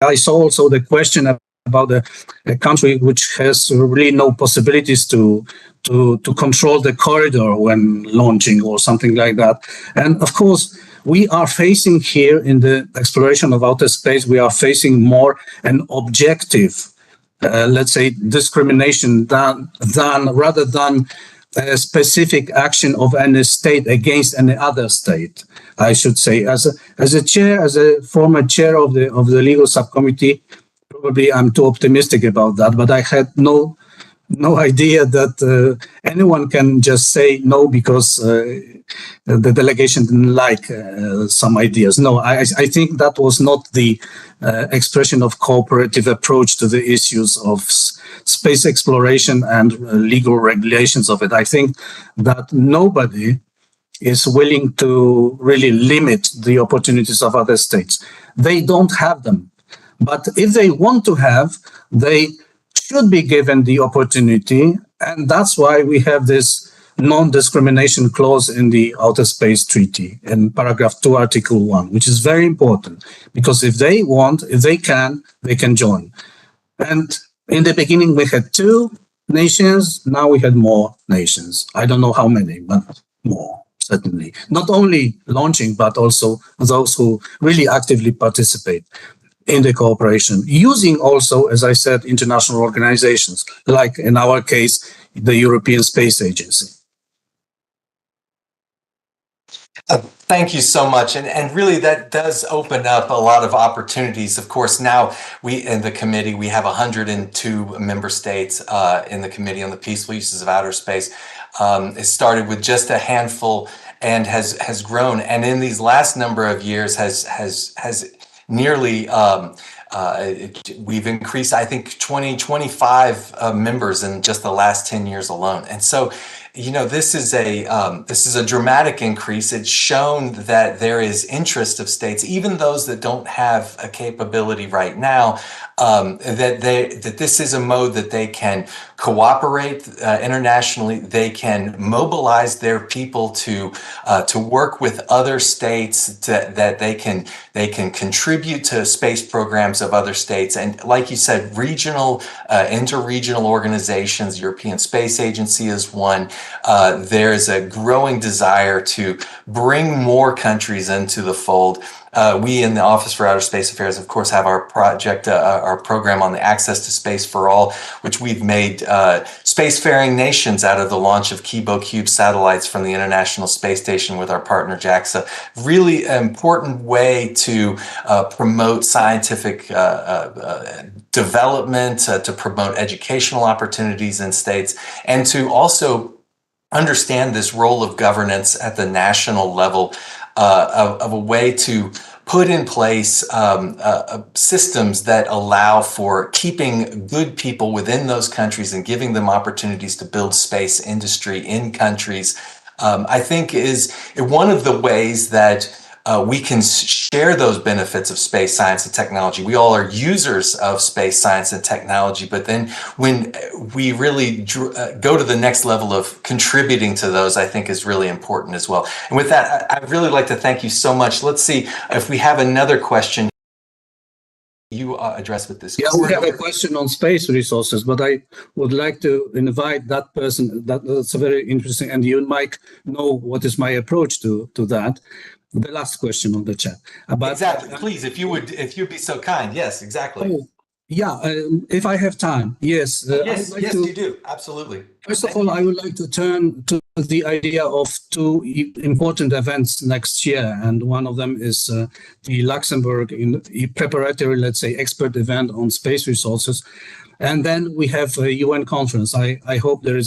I saw also the question about a country which has really no possibilities to control the corridor when launching or something like that. And of course, we are facing here in the exploration of outer space, we are facing more an objective, let's say, discrimination rather than a specific action of any state against any other state. I should say, as a former chair of the legal subcommittee, probably I'm too optimistic about that, but I had no idea that anyone can just say no because the delegation didn't like some ideas. No, I think that was not the expression of cooperative approach to the issues of space exploration and legal regulations of it. I think that nobody is willing to really limit the opportunities of other states. They don't have them. But if they want to have, they should be given the opportunity. And that's why we have this non-discrimination clause in the Outer Space Treaty in paragraph 2, article 1, which is very important. Because if they want, if they can join. And in the beginning, we had 2 nations. Now we had more nations. I don't know how many, but more. Certainly, not only launching, but also those who really actively participate in the cooperation, using also, as I said, international organizations, like in our case, the European Space Agency. Thank you so much. And really that does open up a lot of opportunities. Of course, now we in the committee, we have 102 member states in the Committee on the Peaceful Uses of Outer Space. It started with just a handful and has grown. And in these last number of years has nearly, we've increased, I think, 25 members in just the last 10 years alone. And so, you know, this is a dramatic increase. It's shown that there is interest of states, even those that don't have a capability right now, that this is a mode that they can cooperate internationally. They can mobilize their people to work with other states, that they can contribute to space programs of other states. And like you said, regional, interregional organizations, European Space Agency is one. There's a growing desire to bring more countries into the fold. We in the Office for Outer Space Affairs, of course, have our project, our program on the Access to Space for All, which we've made spacefaring nations out of the launch of Kibo Cube satellites from the International Space Station with our partner JAXA. Really important way to promote scientific development, to promote educational opportunities in states, and to also understand this role of governance at the national level, of a way to put in place systems that allow for keeping good people within those countries and giving them opportunities to build space industry in countries, I think is one of the ways that we can share those benefits of space science and technology. We all are users of space science and technology, but then when we really go to the next level of contributing to those, I think is really important as well. And with that, I'd really like to thank you so much. Let's see if we have another question you address with this. Yeah, we have a question on space resources, but I would like to invite that person. That's a very interesting, and you might know what is my approach to that. The last question on the chat. Exactly. Please, if you'd be so kind. Yes, exactly. Oh, yeah, if I have time. Yes. Yes, you do. Absolutely. First of all, I would like to turn to the idea of 2 important events next year. And one of them is the Luxembourg preparatory, let's say, expert event on space resources. And then we have a UN conference. I hope there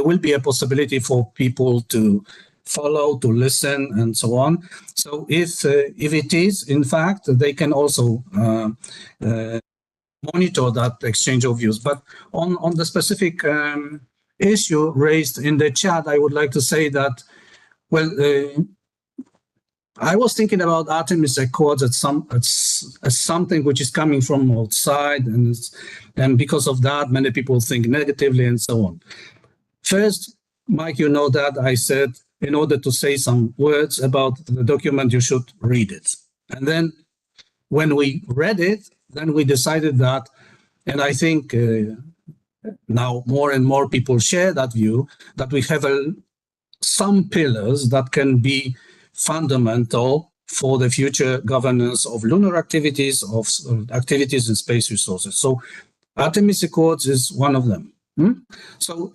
will be a possibility for people to follow, to listen, and so on. So if it is, in fact, they can also monitor that exchange of views. But on the specific issue raised in the chat, I would like to say that, well, I was thinking about Artemis Accords as something which is coming from outside, and because of that, many people think negatively and so on. First, Mike, you know that I said, in order to say some words about the document, you should read it. And then when we read it, then we decided that, and I think now more and more people share that view, that we have some pillars that can be fundamental for the future governance of lunar activities, of activities in space resources. So Artemis Accords is one of them. So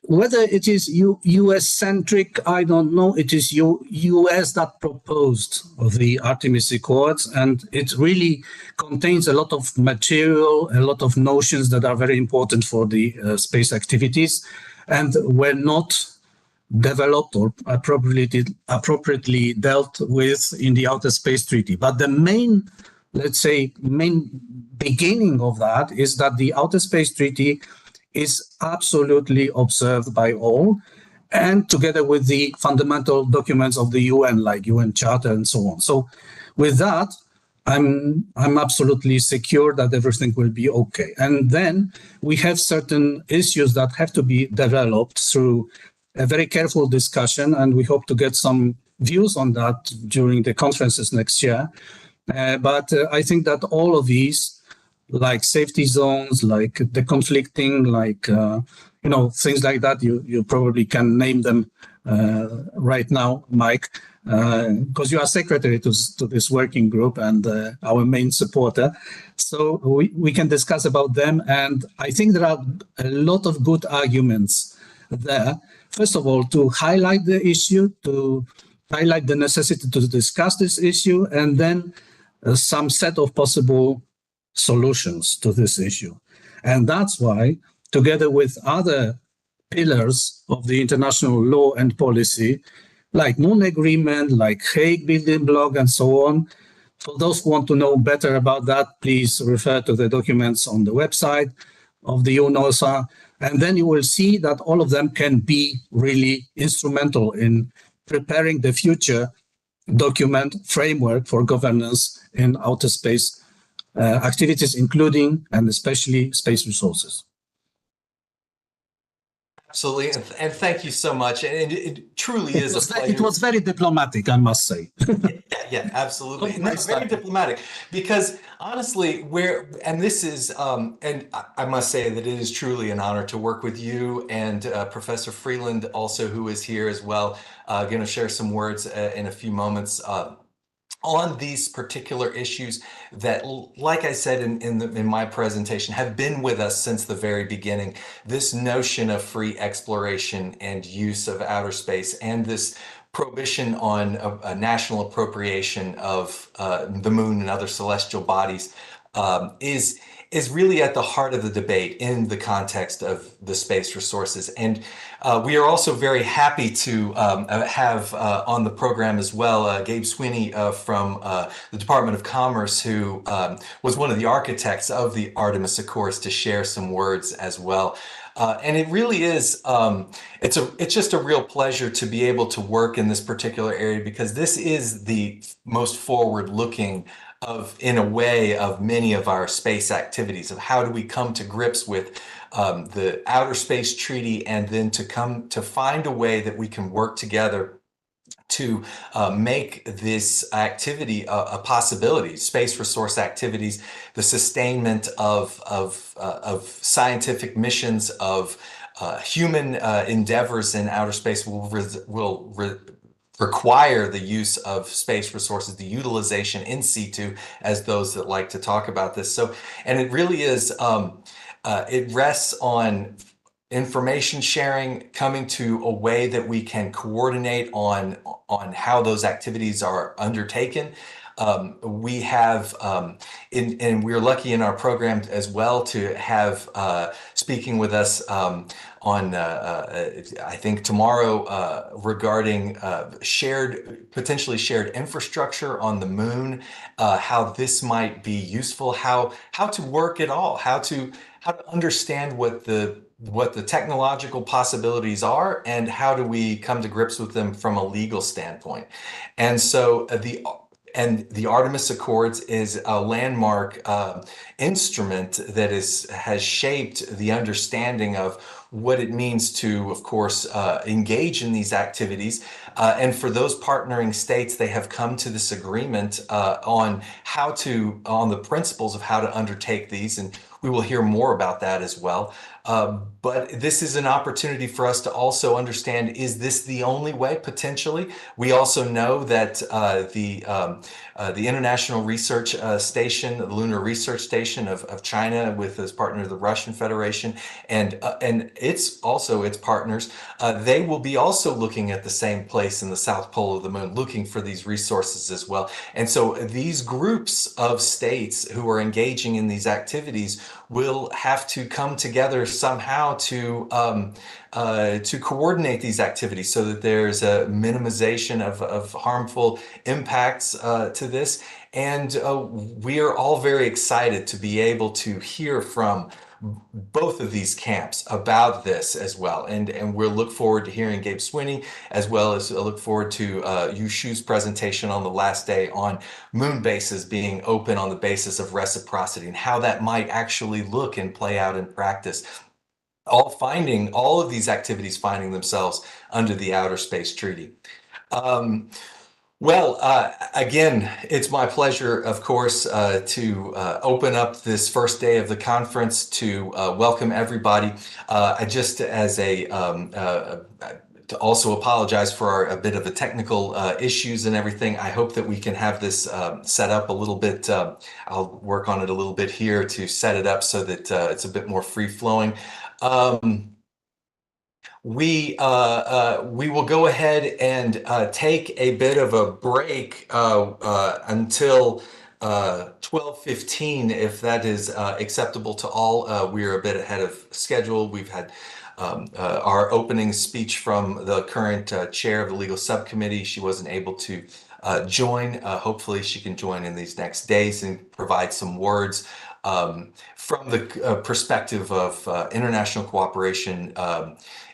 whether it is US-centric, I don't know. It is US that proposed the Artemis Accords, and it really contains a lot of material, a lot of notions that are very important for the space activities, and were not developed or appropriately dealt with in the Outer Space Treaty. But the main, let's say, main beginning of that is that the Outer Space Treaty is absolutely observed by all, and together with the fundamental documents of the UN, like UN Charter and so on. So with that, I'm absolutely secure that everything will be okay. And then we have certain issues that have to be developed through a very careful discussion, and we hope to get some views on that during the conferences next year. But I think that all of these, like safety zones, like the conflicting, like things like that, you probably can name them right now, Mike, because you are secretary to this working group and our main supporter. So we can discuss about them, and I think there are a lot of good arguments there. First of all, to highlight the issue, to highlight the necessity to discuss this issue, and then some set of possible solutions to this issue. And that's why, together with other pillars of the international law and policy, like Moon Agreement, like Hague Building Block, and so on, for those who want to know better about that, please refer to the documents on the website of the UNOOSA. And then you will see that all of them can be really instrumental in preparing the future document framework for governance in outer space activities, including and especially space resources. Absolutely, and thank you so much. And it truly is a pleasure. It was very diplomatic, I must say. Yeah, absolutely. No, very diplomatic, because honestly, and this is, and I must say that it is truly an honor to work with you and Professor Freeland, also, who is here as well, going to share some words in a few moments on these particular issues that, like I said in my presentation, have been with us since the very beginning. This notion of free exploration and use of outer space, and this prohibition on a national appropriation of the moon and other celestial bodies is really at the heart of the debate in the context of the space resources. And we are also very happy to have on the program as well Gabe Sweeney from the Department of Commerce, who was one of the architects of the Artemis Accords, to share some words as well. And it really is, it's just a real pleasure to be able to work in this particular area, because this is the most forward-looking in a way, of many of our space activities, of how do we come to grips with the Outer Space Treaty, and then to find a way that we can work together to make this activity a possibility. Space resource activities, the sustainment of scientific missions, of human endeavors in outer space will require the use of space resources, the utilization in situ, as those that like to talk about this. So, and it really is, it rests on information sharing, coming to a way that we can coordinate on how those activities are undertaken. We have, and we're lucky in our program as well to have speaking with us on, I think tomorrow, regarding potentially shared infrastructure on the moon, how this might be useful, how to work it all, how to understand what the technological possibilities are, and how do we come to grips with them from a legal standpoint. And so the Artemis Accords is a landmark instrument that has shaped the understanding of what it means to, of course, engage in these activities. And for those partnering states, they have come to this agreement on the principles of how to undertake these. And we will hear more about that as well. But this is an opportunity for us to also understand, is this the only way potentially? We also know that the International Research Station, the Lunar Research Station of China, with its partner, the Russian Federation, and its partners, they will be also looking at the same place in the South Pole of the Moon, looking for these resources as well. And so these groups of states who are engaging in these activities will have to come together somehow to coordinate these activities so that there's a minimization of harmful impacts to this. And we are all very excited to be able to hear from both of these camps about this as well. And we'll look forward to hearing Gabe Swinney, as well as look forward to Yushu's presentation on the last day on moon bases being open on the basis of reciprocity and how that might actually look and play out in practice. All of these activities finding themselves under the Outer Space Treaty. Again, it's my pleasure, of course, to open up this first day of the conference, to welcome everybody. To also apologize for a bit of the technical issues and everything. I hope that we can have this set up a little bit. I'll work on it a little bit here to set it up so that it's a bit more free-flowing. We will go ahead and take a bit of a break until 12:15, if that is acceptable to all. We're a bit ahead of schedule. We've had our opening speech from the current chair of the legal subcommittee. She wasn't able to join. Hopefully she can join in these next days and provide some words from the perspective of international cooperation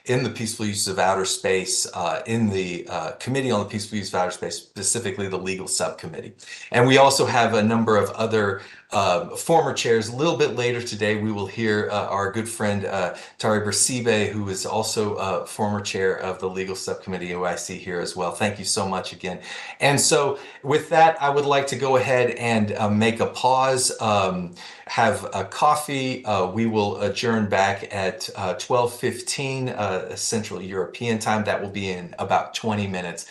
in the peaceful use of outer space, in the Committee on the Peaceful Use of Outer Space, specifically the legal subcommittee. And we also have a number of other former chairs. A little bit later today, we will hear our good friend Tari Bersibe, who is also a former chair of the legal subcommittee, who I see here as well. Thank you so much again. And so with that, I would like to go ahead and make a pause, have a coffee. We will adjourn back at 12:15 Central European time. That will be in about 20 minutes.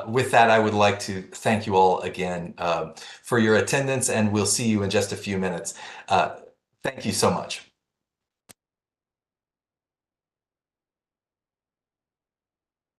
With that, I would like to thank you all again for your attendance, and we'll see you in just a few minutes. Thank you so much.